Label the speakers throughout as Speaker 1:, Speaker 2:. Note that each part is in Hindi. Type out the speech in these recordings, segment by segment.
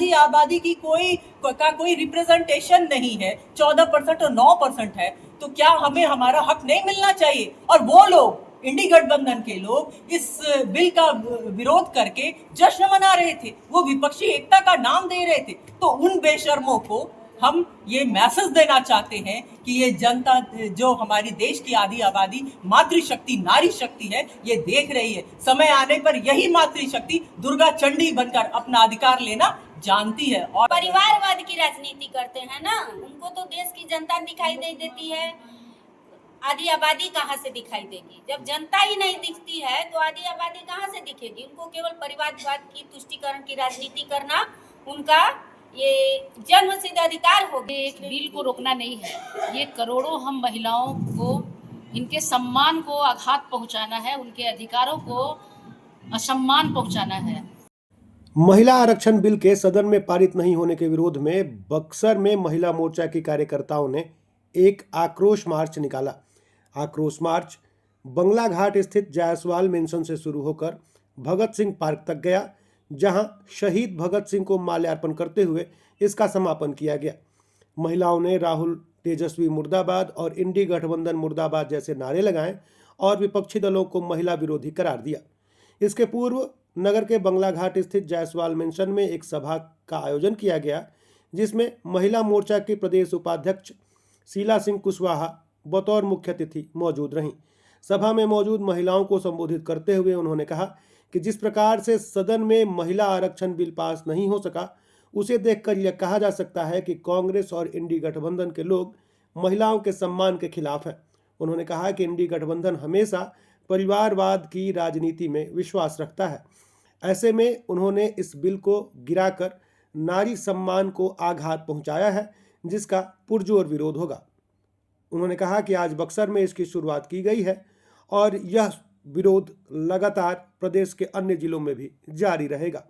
Speaker 1: आधी आबादी की कोई रिप्रेजेंटेशन नहीं है, 14% और 9% है, तो क्या हमें हमारा हक नहीं मिलना चाहिए? और वो लोग, इंडी गठबंधन के लोग इस बिल का विरोध करके जश्न मना रहे थे, वो विपक्षी एकता का नाम दे रहे थे। तो उन बेशर्मों को हम ये मैसेज देना चाहते हैं कि ये जनता, जो हमारी देश की आधी आबादी मातृशक्ति, नारी शक्ति है, ये देख रही है। समय आने पर यही मातृशक्ति दुर्गा चंडी बनकर अपना अधिकार लेना जानती है। और
Speaker 2: परिवारवाद की राजनीति करते हैं ना, उनको तो देश की जनता दिखाई नहीं देती है, आधी आबादी कहाँ से दिखाई देगी? जब जनता ही नहीं दिखती है तो आधी आबादी कहाँ से दिखेगी? उनको केवल परिवारवाद की तुष्टीकरण की राजनीति करना उनका ये जन्मसिद्ध अधिकार हो गया।
Speaker 3: एक बिल को रोकना नहीं है, ये करोड़ों हम महिलाओं को, इनके सम्मान को आघात पहुंचाना है, उनके अधिकारों को असम्मान पहुंचाना है।
Speaker 4: महिला आरक्षण बिल के सदन में पारित नहीं होने के विरोध में बक्सर में महिला मोर्चा की कार्यकर्ताओं ने एक आक्रोश मार्च निकाला। आक्रोश मार्च बंगला घाट स्थित जायसवाल मेंशन से शुरू होकर भगत सिंह पार्क तक गया, जहां शहीद भगत सिंह को माल्यार्पण करते हुए इसका समापन किया गया। महिलाओं ने राहुल तेजस्वी मुर्दाबाद और इंडी गठबंधन मुर्दाबाद जैसे नारे लगाए और विपक्षी दलों को महिला विरोधी करार दिया। इसके पूर्व नगर के बंगला घाट स्थित जायसवाल मेंशन में एक सभा का आयोजन किया गया, जिसमें महिला मोर्चा की प्रदेश उपाध्यक्ष शीला सिंह कुशवाहा बतौर मुख्य अतिथि मौजूद रहीं। सभा में मौजूद महिलाओं को संबोधित करते हुए उन्होंने कहा कि जिस प्रकार से सदन में महिला आरक्षण बिल पास नहीं हो सका, उसे देखकर यह कहा जा सकता है कि कांग्रेस और इंडी गठबंधन के लोग महिलाओं के सम्मान के खिलाफ हैं। उन्होंने कहा कि इंडी गठबंधन हमेशा परिवारवाद की राजनीति में विश्वास रखता है। ऐसे में उन्होंने इस बिल को गिराकर नारी सम्मान को आघात पहुंचाया है, जिसका पुरजोर विरोध होगा। उन्होंने कहा कि आज बक्सर में इसकी शुरुआत की गई है और यह विरोध लगातार प्रदेश के अन्य जिलों में भी जारी रहेगा।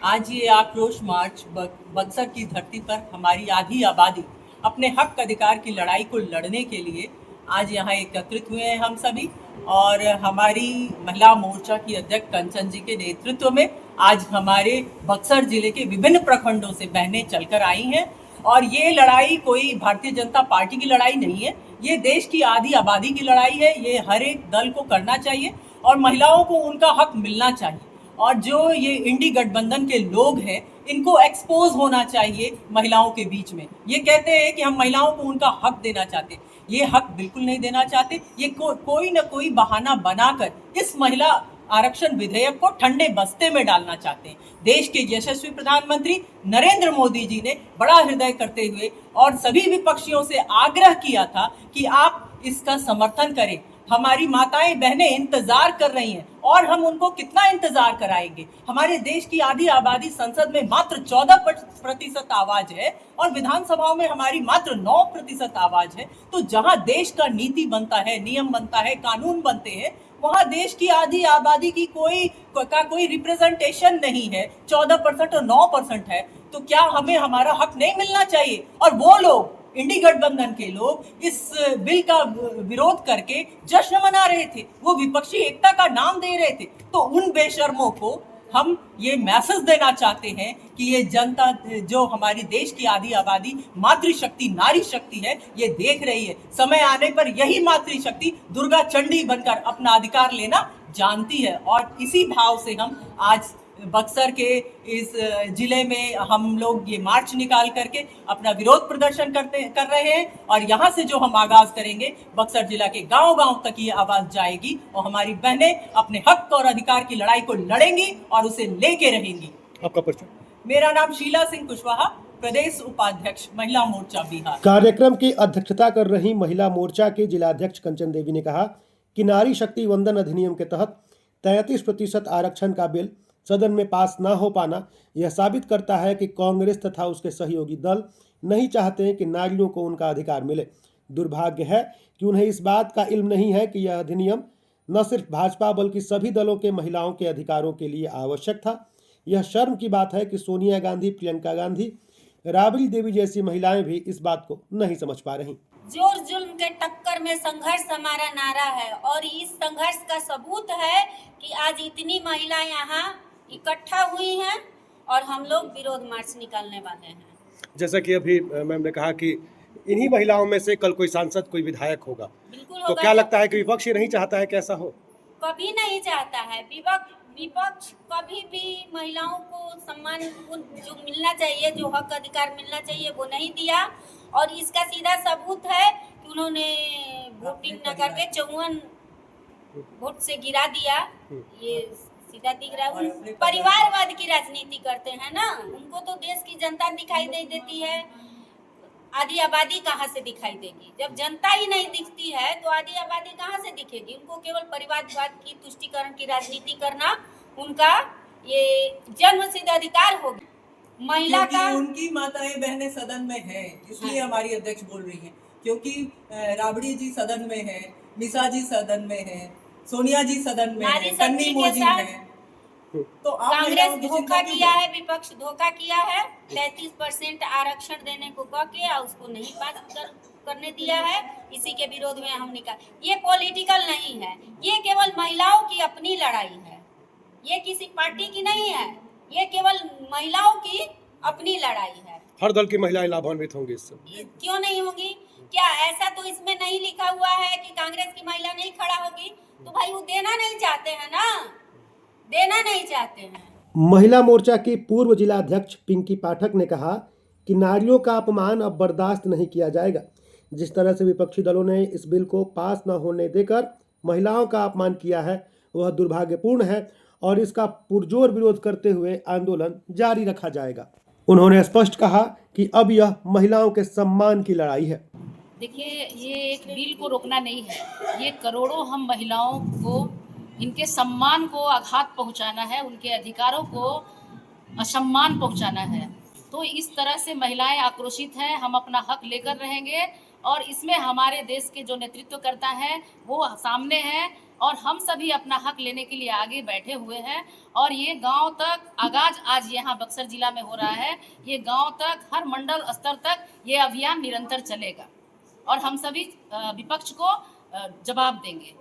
Speaker 1: आज ये आक्रोश मार्च बक्सर की धरती पर हमारी आधी आबादी अपने हक अधिकार की लड़ाई को लड़ने के लिए आज यहाँ एकत्रित हुए हैं हम सभी। और हमारी महिला मोर्चा की अध्यक्ष कंचन जी के नेतृत्व में आज हमारे बक्सर जिले के विभिन्न प्रखंडों से बहनें चलकर आई हैं। और ये लड़ाई कोई भारतीय जनता पार्टी की लड़ाई नहीं है, ये देश की आधी आबादी की लड़ाई है। ये हर एक दल को करना चाहिए और महिलाओं को उनका हक मिलना चाहिए। और जो ये इंडी गठबंधन के लोग हैं, इनको एक्सपोज होना चाहिए महिलाओं के बीच में। ये कहते हैं कि हम महिलाओं को उनका हक देना चाहते, ये हक बिल्कुल नहीं देना चाहते। ये कोई ना कोई बहाना बनाकर इस महिला आरक्षण विधेयक को ठंडे बस्ते में डालना चाहते हैं। देश के यशस्वी प्रधानमंत्री नरेंद्र मोदी जी ने बड़ा हृदय करते हुए और सभी विपक्षियों से आग्रह किया था कि आप इसका समर्थन करें। हमारी माताएं बहनें इंतजार कर रही हैं और हम उनको कितना इंतजार कराएंगे। हमारे देश की आधी आबादी संसद में मात्र 14% आवाज है और विधानसभाओं में हमारी मात्र 9% आवाज है। तो जहां देश का नीति बनता है, नियम बनता है, कानून बनते हैं, वहां देश की आधी आबादी की कोई रिप्रेजेंटेशन नहीं है, 14% और 9% है। तो क्या हमें हमारा हक नहीं मिलना चाहिए? और वो लोग, इंडी गठबंधन के लोग इस बिल का विरोध करके जश्न मना रहे थे, वो विपक्षी एकता का नाम दे रहे थे। तो उन बेशर्मों को हम ये मैसेज देना चाहते हैं कि ये जनता, जो हमारी देश की आधी आबादी मातृशक्ति, नारी शक्ति है, ये देख रही है। समय आने पर यही मातृशक्ति दुर्गा चंडी बनकर अपना अधिकार लेना जानती है। और इसी भाव से हम आज बक्सर के इस जिले में हम लोग ये मार्च निकाल करके अपना विरोध प्रदर्शन कर रहे हैं। और यहाँ से जो हम आगाज करेंगे, बक्सर जिला के गांव-गांव तक ये आवाज जाएगी और हमारी बहनें अपने हक और अधिकार की लड़ाई को लड़ेंगी और उसे लेके रहेंगी।
Speaker 4: आपका परिचय?
Speaker 1: मेरा नाम शीला सिंह कुशवाहा, प्रदेश उपाध्यक्ष महिला मोर्चा बिहार।
Speaker 4: कार्यक्रम की अध्यक्षता कर रही महिला मोर्चा के जिलाध्यक्ष कंचन देवी ने कहा कि नारी शक्ति वंदन अधिनियम के तहत 33% आरक्षण का बिल सदन में पास न हो पाना यह साबित करता है कि कांग्रेस तथा उसके सहयोगी दल नहीं चाहते हैं कि नारियों को उनका अधिकार मिले। दुर्भाग्य है कि उन्हें इस बात का इल्म नहीं है कि यह अधिनियम न सिर्फ भाजपा बल्कि सभी दलों के महिलाओं के अधिकारों के लिए आवश्यक था। यह शर्म की बात है कि सोनिया गांधी, प्रियंका गांधी, राबड़ी देवी जैसी महिलाएं भी इस बात को नहीं समझ पा रही।
Speaker 2: जोर जुल्म के टक्कर में संघर्ष हमारा नारा है और इस संघर्ष का सबूत है कि आज इतनी महिलाएं यहाँ इकट्ठा हुई हैं और हम लोग विरोध मार्च निकालने वाले हैं।
Speaker 4: जैसा कि अभी मैम ने कहा कि इन्हीं महिलाओं में से कल कोई सांसद, कोई विधायक होगा,
Speaker 2: बिल्कुल
Speaker 4: तो
Speaker 2: होगा।
Speaker 4: क्या लगता है कि विपक्ष ये नहीं चाहता है कि ऐसा हो?
Speaker 2: कभी नहीं चाहता है विपक्ष कभी भी महिलाओं को सम्मान जो मिलना चाहिए, जो हक अधिकार मिलना चाहिए, वो नहीं दिया। और इसका सीधा सबूत है कि उन्होंने वोटिंग न करके 54 वोट से गिरा दिया। ये सीधा दिख रहा है। उन परिवारवाद की राजनीति करते हैं ना, उनको तो देश की जनता दिखाई नहीं देती है। आधी आबादी कहाँ से दिखाई देगी? जब जनता ही नहीं दिखती है तो आधी आबादी कहाँ से दिखेगी? उनको केवल परिवारवाद की तुष्टीकरण की राजनीति करना उनका ये जन्मसिद्ध अधिकार होगी। महिला
Speaker 1: क्योंकि
Speaker 2: का
Speaker 1: उनकी माताएं बहनें सदन में हैं, इसलिए हमारी अध्यक्ष बोल रही हैं। क्योंकि राबड़ी जी सदन में है, मिसा जी सदन में है, सोनिया जी सदन में
Speaker 2: नारी
Speaker 1: है,
Speaker 2: शक्ति
Speaker 1: कन्नी
Speaker 2: के
Speaker 1: मोजी
Speaker 2: साथ
Speaker 1: है, तो आप
Speaker 2: कांग्रेस
Speaker 1: महिलाओं की चिंता
Speaker 2: धोखा
Speaker 1: क्यों
Speaker 2: किया
Speaker 1: करें?
Speaker 2: है, विपक्ष धोखा किया है। 33% आरक्षण देने को कह के और उसको नहीं करने दिया है। इसी के विरोध में हम निकाल। ये पॉलिटिकल नहीं है, ये केवल महिलाओं की अपनी लड़ाई है। ये किसी पार्टी की नहीं है, ये केवल महिलाओं की अपनी लड़ाई है।
Speaker 4: हर दल की महिलाएं लाभान्वित होंगी इससे।
Speaker 2: क्यों नहीं होगी? क्या ऐसा तो इसमें नहीं लिखा हुआ है कि कांग्रेस की महिला नहीं खड़ा होगी? तो भाई वो देना नहीं चाहते हैं ना, देना नहीं चाहते हैं।
Speaker 4: महिला मोर्चा की पूर्व जिला अध्यक्ष पिंकी पाठक ने कहा कि नारियों का अपमान अब बर्दाश्त नहीं किया जाएगा। जिस तरह से विपक्षी दलों ने इस बिल को पास न होने देकर महिलाओं का अपमान किया है, वह दुर्भाग्यपूर्ण है और इसका पुरजोर विरोध करते हुए आंदोलन जारी रखा जाएगा। उन्होंने स्पष्ट कहा कि अब यह महिलाओं के सम्मान की लड़ाई है।
Speaker 3: देखिए, ये एक बिल को रोकना नहीं है, ये करोड़ों हम महिलाओं को, इनके सम्मान को आघात पहुंचाना है, उनके अधिकारों को असम्मान पहुंचाना है। तो इस तरह से महिलाएं आक्रोशित हैं। हम अपना हक लेकर रहेंगे और इसमें हमारे देश के जो नेतृत्व करता है वो सामने है और हम सभी अपना हक लेने के लिए आगे बैठे हुए हैं। और ये गांव तक आगाज आज यहाँ बक्सर जिला में हो रहा है। ये गांव तक, हर मंडल स्तर तक ये अभियान निरंतर चलेगा और हम सभी विपक्ष को जवाब देंगे।